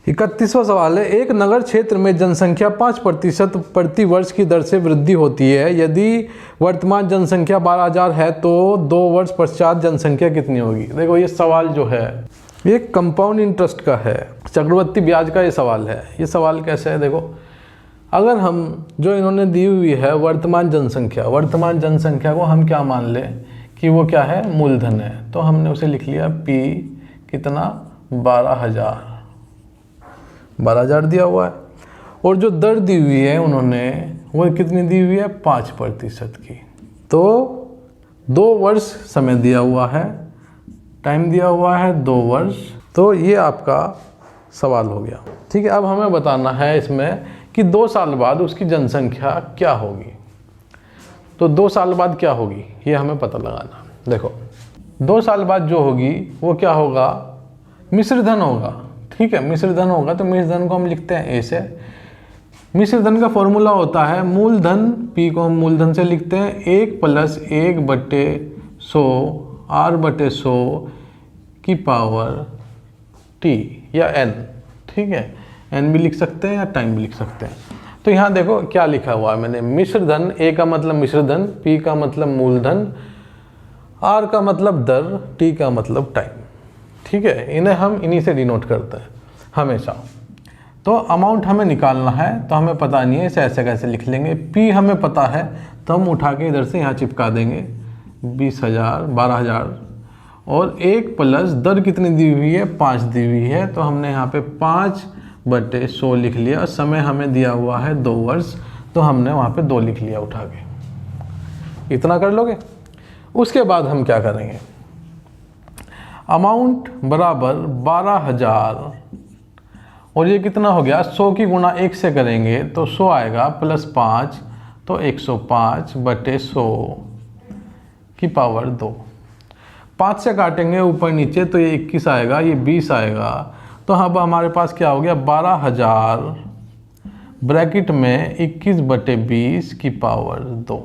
31वां सवाल है, एक नगर क्षेत्र में जनसंख्या 5% प्रति वर्ष की दर से वृद्धि होती है। यदि वर्तमान जनसंख्या 12,000 है तो 2 वर्ष पश्चात जनसंख्या कितनी होगी। देखो ये सवाल जो है ये कंपाउंड इंटरेस्ट का है, चक्रवृद्धि ब्याज का ये सवाल है। ये सवाल कैसे है, देखो अगर हम जो इन्होंने दी हुई है वर्तमान जनसंख्या को हम क्या मान लें कि वो क्या है, मूलधन है, तो हमने उसे लिख लिया P कितना 12,000 दिया हुआ है। और जो दर दी हुई है उन्होंने वो कितनी दी हुई है, 5% की। तो 2 वर्ष समय दिया हुआ है, टाइम दिया हुआ है 2 वर्ष। तो ये आपका सवाल हो गया। ठीक है, अब हमें बताना है इसमें कि 2 साल बाद उसकी जनसंख्या क्या होगी। तो 2 साल बाद क्या होगी ये हमें पता लगाना। देखो 2 साल बाद जो होगी वो क्या होगा, मिश्रधन होगा। ठीक है, मिश्रधन होगा तो मिश्रधन को हम लिखते हैं ए से। मिश्रधन का फॉर्मूला होता है मूलधन, P को हम मूलधन से लिखते हैं 1 + 1/100 R/100 की पावर T या N। ठीक है, N भी लिख सकते हैं या टाइम भी लिख सकते हैं। तो यहाँ देखो क्या लिखा हुआ है मैंने, मिश्रधन, A का मतलब मिश्रधन, P का मतलब मूलधन, R का मतलब दर, T का मतलब टाइम। ठीक है, इन्हें हम इन्हीं से डिनोट करते हैं हमेशा। तो अमाउंट हमें निकालना है तो हमें पता नहीं है, इसे ऐसे कैसे लिख लेंगे। P हमें पता है तो हम उठा के इधर से यहाँ चिपका देंगे 12,000 और 1 प्लस दर कितनी दी हुई है, 5 दी हुई है, तो हमने यहाँ पे 5/100 लिख लिया। समय हमें दिया हुआ है 2 वर्ष, तो हमने वहाँ पे 2 लिख लिया उठा के। इतना कर लोगे। उसके बाद हम क्या करेंगे, अमाउंट बराबर 12,000 और ये कितना हो गया, 100 की गुणा 1 से करेंगे तो 100 आएगा प्लस 5 तो 105/100 की पावर 2। 5 से काटेंगे ऊपर नीचे तो ये 21 आएगा, ये 20 आएगा। तो अब हमारे पास क्या हो गया, 12,000 ब्रैकेट में 21/20 की पावर 2।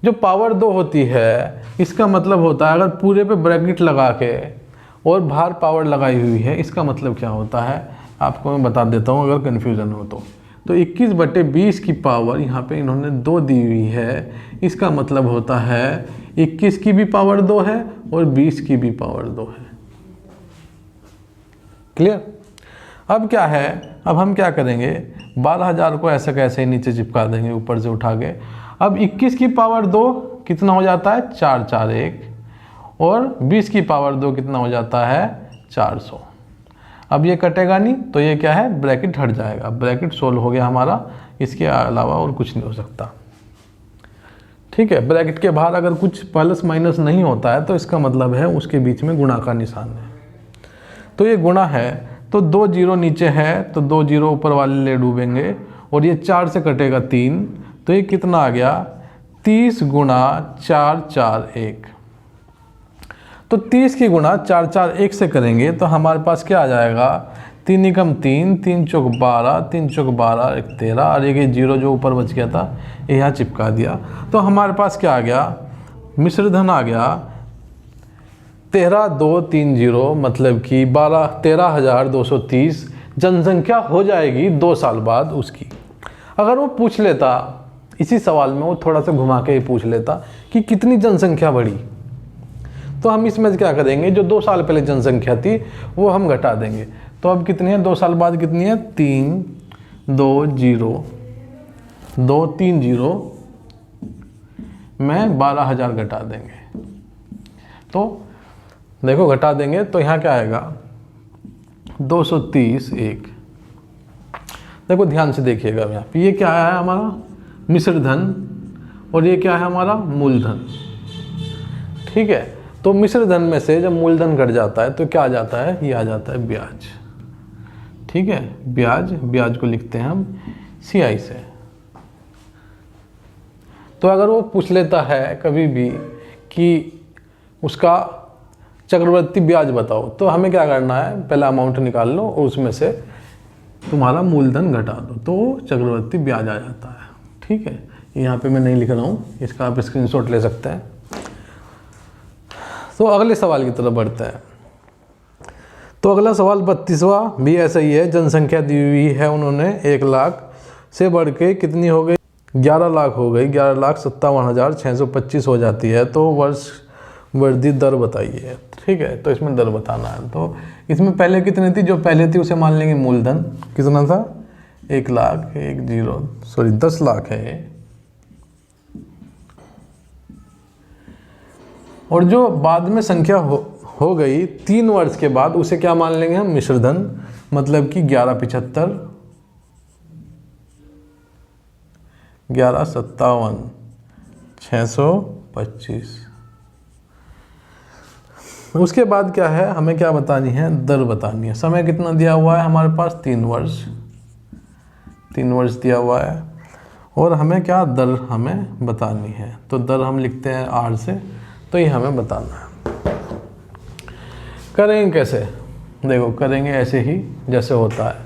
जो पावर 2 होती है इसका मतलब होता है, अगर पूरे पे ब्रैकेट लगा के और बाहर पावर लगाई हुई है, इसका मतलब क्या होता है आपको मैं बता देता हूँ अगर कन्फ्यूज़न हो तो 21/20 की पावर यहाँ पे इन्होंने 2 दी हुई है। इसका मतलब होता है 21 की भी पावर 2 है और 20 की भी पावर 2 है। क्लियर। अब क्या है, अब हम क्या करेंगे, 12,000 को ऐसे कैसे नीचे चिपका देंगे ऊपर से उठा के। अब 21 की पावर 2 कितना हो जाता है, 441 और 20 की पावर 2 कितना हो जाता है, 400। अब ये कटेगा नहीं तो ये क्या है, ब्रैकेट हट जाएगा। ब्रैकेट सोल्व हो गया हमारा, इसके अलावा और कुछ नहीं हो सकता। ठीक है, ब्रैकेट के बाहर अगर कुछ प्लस माइनस नहीं होता है तो इसका मतलब है उसके बीच में गुणा का निशान है। तो ये गुणा है तो 2 0 नीचे है तो 2 0 ऊपर वाले ले डूबेंगे और ये 4 से कटेगा 3 तो ये कितना आ गया, 30 गुणा 441। तो 30 की गुणा 441 से करेंगे तो हमारे पास क्या आ जाएगा, 3 एकम 3, 3 चौक 12, 3 चौक 12 1 13 और एक 0 जो ऊपर बच गया था ये यहाँ चिपका दिया। तो हमारे पास क्या आ गया, मिश्रधन आ गया 13,230, मतलब कि 13,230 जनसंख्या हो जाएगी 2 साल बाद उसकी। अगर वो पूछ लेता इसी सवाल में, वो थोड़ा सा घुमा के ही पूछ लेता कि कितनी जनसंख्या बढ़ी, तो हम इसमें क्या करेंगे, जो 2 साल पहले जनसंख्या थी वो हम घटा देंगे। तो अब कितनी है, 2 साल बाद कितनी है, 3 2 0 2 3 0 में 12,000 घटा देंगे। तो देखो घटा देंगे तो यहाँ क्या आएगा, 230 1। देखो ध्यान से देखिएगा यहाँ पे, ये क्या है हमारा मिश्रधन और ये क्या है हमारा मूलधन। ठीक है, तो मिश्रधन में से जब मूलधन घट जाता है तो क्या आ जाता है, ये आ जाता है ब्याज। ठीक है, ब्याज को लिखते हैं हम CI से। तो अगर वो पूछ लेता है कभी भी कि उसका चक्रवृद्धि ब्याज बताओ, तो हमें क्या करना है, पहला अमाउंट निकाल लो और उसमें से तुम्हारा मूलधन घटा दो तो चक्रवृद्धि ब्याज आ जाता है। ठीक है, यहाँ पे मैं नहीं लिख रहा हूँ, इसका आप स्क्रीनशॉट ले सकते हैं। तो अगले सवाल की तरफ बढ़ते हैं। तो अगला सवाल 32वां भी ऐसा ही है। जनसंख्या दी हुई है उन्होंने 1 लाख से बढ़ के कितनी हो गई, 11 लाख हो गई, 11,57,625 हो जाती है। तो वर्ष वृद्धि दर बताइए। ठीक है, तो इसमें दर बताना है। तो इसमें पहले कितनी थी, जो पहले थी उसे मान लेंगे मूलधन, कितना था 1 लाख, 10 लाख है ये। और जो बाद में संख्या हो गई 3 वर्ष के बाद, उसे क्या मान लेंगे हम, मिश्रधन, मतलब कि 11,75, 11,57,625। उसके बाद क्या है, हमें क्या बतानी है, दर बतानी है। समय कितना दिया हुआ है हमारे पास, 3 वर्ष, 3 वर्ष दिया हुआ है। और हमें क्या, दर हमें बतानी है। तो दर हम लिखते हैं R से, तो ये हमें बताना है। करेंगे कैसे, देखो करेंगे ऐसे ही जैसे होता है।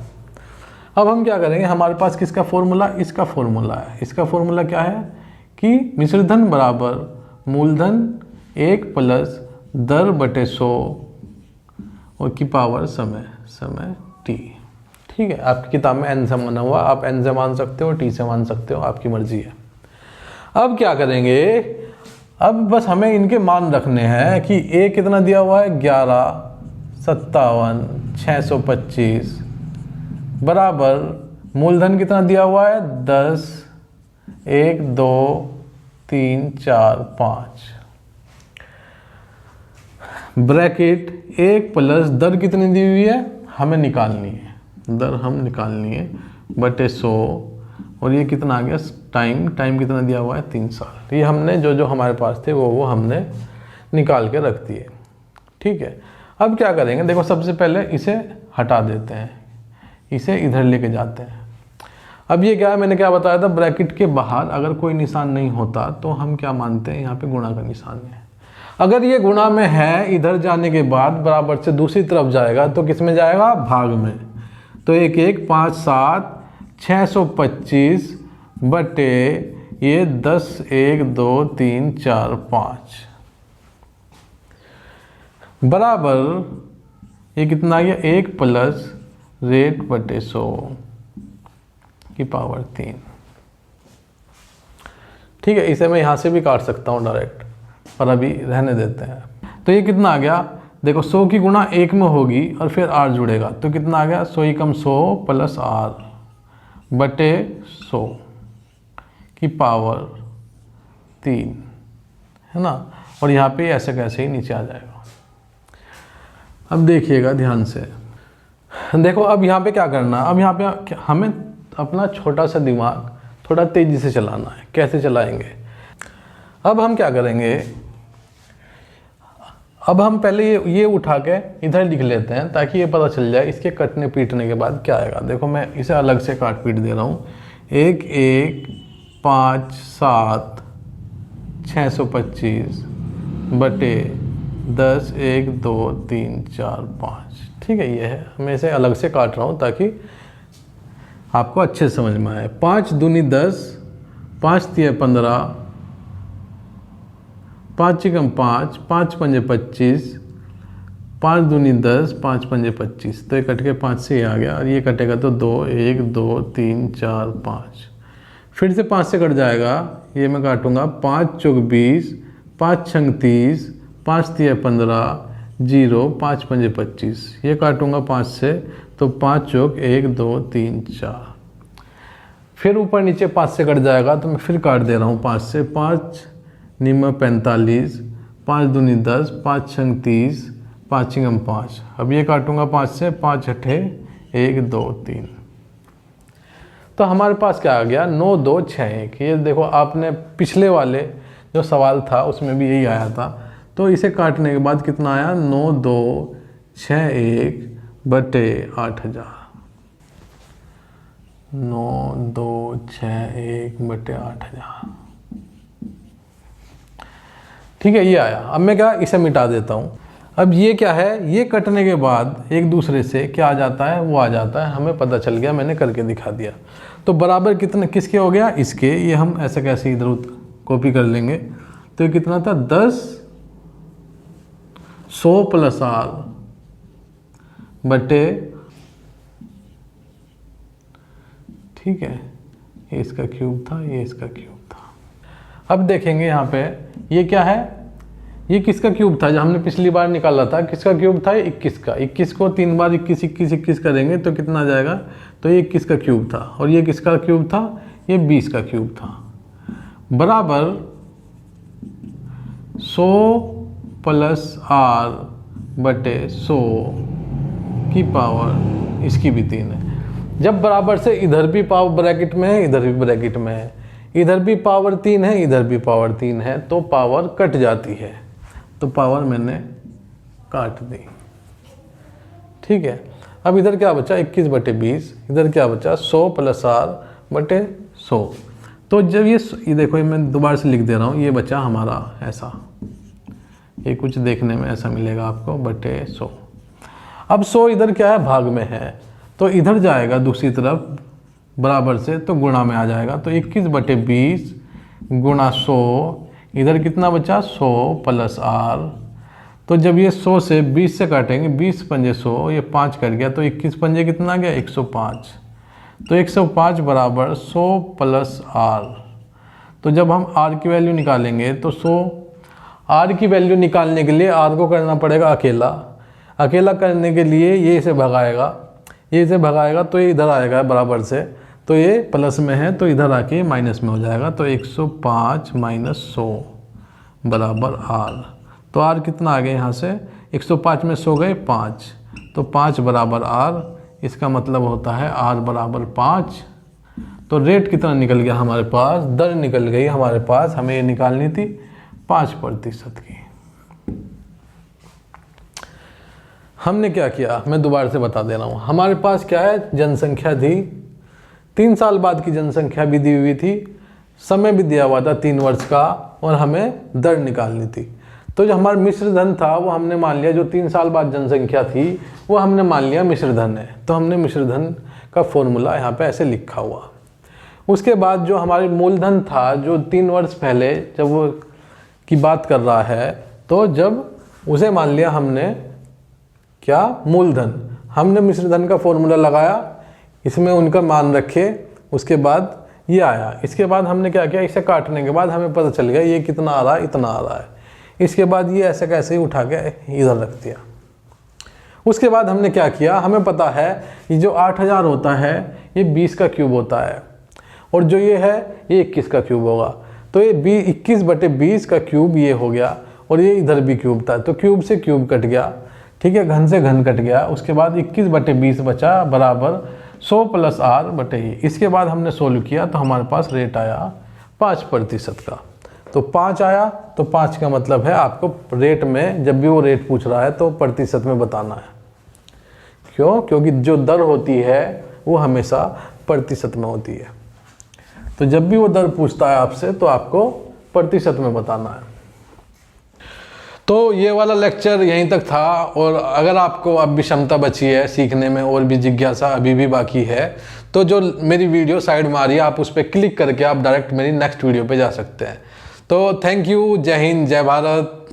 अब हम क्या करेंगे, हमारे पास किसका फॉर्मूला, इसका फॉर्मूला है। इसका फॉर्मूला क्या है कि मिश्रधन बराबर मूलधन 1 प्लस दर बटे 100 और की पावर समय t। ठीक है, आपकी किताब में n से माना हुआ, आप n से मान सकते हो, t से मान सकते हो, आपकी मर्जी है। अब क्या करेंगे, अब बस हमें इनके मान रखने हैं कि a कितना दिया हुआ है, 11,57,625 बराबर मूलधन कितना दिया हुआ है, 10, 1, 2, 3, 4, 5 ब्रैकेट 1 प्लस दर कितनी दी हुई है, हमें निकालनी है, दर हम निकालनी है बटे 100। और ये कितना आ गया, टाइम कितना दिया हुआ है, 3 साल। ये हमने जो हमारे पास थे वो हमने निकाल के रख दिए। ठीक है, अब क्या करेंगे, देखो सबसे पहले इसे हटा देते हैं, इसे इधर लेके जाते हैं। अब ये क्या है, मैंने क्या बताया था, ब्रैकेट के बाहर अगर कोई निशान नहीं होता तो हम क्या मानते हैं, यहाँ पे गुणा का निशान है। अगर ये गुणा में है, इधर जाने के बाद बराबर से दूसरी तरफ जाएगा तो किस में जाएगा, भाग में। तो 1, 1, 5, 7, 625 बटे ये 10, 1, 2, 3, 4, 5 बराबर ये कितना आ गया, 1 प्लस रेट बटे 100 की पावर 3। ठीक है, इसे मैं यहाँ से भी काट सकता हूँ डायरेक्ट, पर अभी रहने देते हैं। तो ये कितना आ गया, देखो 100 की गुणा 1 में होगी और फिर r जुड़ेगा, तो कितना आ गया, 100 कम 100 प्लस r बटे 100 की पावर 3, है ना। और यहाँ पे ऐसे कैसे ही नीचे आ जाएगा। अब देखिएगा ध्यान से, देखो अब यहाँ पे क्या करना है, अब यहाँ पे हमें अपना छोटा सा दिमाग थोड़ा तेज़ी से चलाना है। कैसे चलाएंगे, अब हम क्या करेंगे, अब हम पहले ये उठा के इधर लिख लेते हैं ताकि ये पता चल जाए इसके कटने पीटने के बाद क्या आएगा। देखो मैं इसे अलग से काट पीट दे रहा हूँ। 1, 1, 5, 7, 625 बटे 10, 1, 2, 3, 4, 5। ठीक है, ये है, मैं इसे अलग से काट रहा हूँ ताकि आपको अच्छे से समझ में आए। 5 दूनी 10, 5 तिया 15, 5 चिकम 5, 5 पंजे 25, 5 दूनी 10, 5 पंजे 25। तो ये कट के 5 से आ गया और ये कटेगा तो 2, 1, 2, 3, 4, 5। फिर से 5 से कट जाएगा, ये मैं काटूंगा, 5 चौक 20, 5 छंग 30, 5 तिया 15, 0, 5 पंजे 25। ये काटूंगा 5 से, तो 5 चौक 1, 2, 3, 4। फिर ऊपर नीचे 5 से कट जाएगा, तो मैं फिर काट दे रहा हूँ 5 से। 5 निम 45, 5 दूनी 10, 5 छंग 30, 5 चिंगम 5। अब ये काटूंगा 5 से, 5 छठे 1, 2, 3। तो हमारे पास क्या आ गया, 9, 2, 6, 1। ये देखो आपने पिछले वाले जो सवाल था उसमें भी यही आया था। तो इसे काटने के बाद कितना आया, 9, 2, 6, 1 बटे 8000। 9, 2, 6, 1 बटे 8000। ठीक है, ये आया। अब मैं क्या, इसे मिटा देता हूँ। अब ये क्या है, ये कटने के बाद एक दूसरे से क्या आ जाता है, वो आ जाता है, हमें पता चल गया, मैंने करके दिखा दिया। तो बराबर कितने किसके हो गया, इसके। ये हम ऐसे कैसे इधर उधर कॉपी कर लेंगे। तो ये कितना था, 10, 100 प्लस r बटे, ठीक है, ये इसका क्यूब था, ये इसका क्यूब था। अब देखेंगे यहाँ पे ये क्या है, ये किसका क्यूब था जो हमने पिछली बार निकाला था, किसका क्यूब था, 21 का। 21 को 3 बार 21 21 21 करेंगे तो कितना आ जाएगा, तो ये 21 का क्यूब था। और ये किसका क्यूब था, ये 20 का क्यूब था, बराबर 100 प्लस r बटे 100 की पावर, इसकी भी 3 है। जब बराबर से इधर भी पावर ब्रैकेट में है, इधर भी ब्रैकेट में है, इधर भी पावर 3 है, इधर भी पावर 3 है, तो पावर कट जाती है। तो पावर मैंने काट दी, ठीक है। अब इधर क्या बचा, 21 बटे 20, इधर क्या बचा 100 प्लस r बटे 100। तो जब ये देखो, ये मैं दोबारा से लिख दे रहा हूँ, ये बचा हमारा ऐसा, ये कुछ देखने में ऐसा मिलेगा आपको, बटे 100। अब 100 इधर क्या है, भाग में है, तो इधर जाएगा दूसरी तरफ बराबर से, तो गुणा में आ जाएगा। तो 21 बटे 20 गुणा 100, इधर कितना बचा 100 प्लस r। तो जब ये 100 से 20 से काटेंगे, 20 पंजे 100, ये 5 कट गया, तो 21 पंजे कितना आ गया 105। तो 105 बराबर 100 प्लस r। तो जब हम r की वैल्यू निकालेंगे तो 100, r की वैल्यू निकालने के लिए r को करना पड़ेगा अकेला। अकेला करने के लिए ये इसे भगाएगा, ये इसे भगाएगा, तो ये इधर आएगा बराबर से, तो ये प्लस में है तो इधर आके माइनस में हो जाएगा। तो 105 माइनस 100 बराबर r। तो r कितना आ गया यहाँ से, 105 में 100 गए 5, तो 5 बराबर r। इसका मतलब होता है r बराबर 5। तो रेट कितना निकल गया हमारे पास, दर निकल गई हमारे पास, हमें ये निकालनी थी 5% की। हमने क्या किया, मैं दोबारा से बता दे रहा हूँ। हमारे पास क्या है, जनसंख्या थी, 3 साल बाद की जनसंख्या भी दी हुई थी, समय भी दिया हुआ था 3 वर्ष का, और हमें दर निकालनी थी। तो जो हमारा मिश्र धन था वो हमने मान लिया, जो 3 साल बाद जनसंख्या थी वो हमने मान लिया मिश्र धन है। तो हमने मिश्र धन का फॉर्मूला यहाँ पे ऐसे लिखा हुआ। उसके बाद जो हमारे मूलधन था, जो 3 वर्ष पहले जब वो की बात कर रहा है, तो जब उसे मान लिया हमने क्या, मूलधन। हमने मिश्र धन का फॉर्मूला लगाया, इसमें उनका मान रखे, उसके बाद ये आया। इसके बाद हमने क्या किया, इसे काटने के बाद हमें पता चल गया ये कितना आ रहा है, इतना आ रहा है। इसके बाद ये ऐसे कैसे ही उठा के इधर रख दिया। उसके बाद हमने क्या किया, हमें पता है ये जो 8000 होता है ये 20 का क्यूब होता है, और जो ये है ये 21 का क्यूब होगा। तो ये 21 बटे 20 का क्यूब ये हो गया, और ये इधर भी क्यूब था, तो क्यूब से क्यूब कट गया, ठीक है, घन से घन कट गया। उसके बाद 21 बटे 20 बचा बराबर 100 प्लस r बटे ही। इसके बाद हमने सोल्व किया तो हमारे पास रेट आया 5% का। तो 5 आया, तो 5 का मतलब है आपको रेट में, जब भी वो रेट पूछ रहा है तो प्रतिशत में बताना है। क्यों, क्योंकि जो दर होती है वो हमेशा प्रतिशत में होती है। तो जब भी वो दर पूछता है आपसे तो आपको प्रतिशत में बताना है। तो ये वाला लेक्चर यहीं तक था, और अगर आपको अब भी क्षमता बची है सीखने में और भी जिज्ञासा अभी भी बाकी है, तो जो मेरी वीडियो साइड में आ रही है आप उस पर क्लिक करके आप डायरेक्ट मेरी नेक्स्ट वीडियो पे जा सकते हैं। तो थैंक यू, जय हिंद, जय भारत।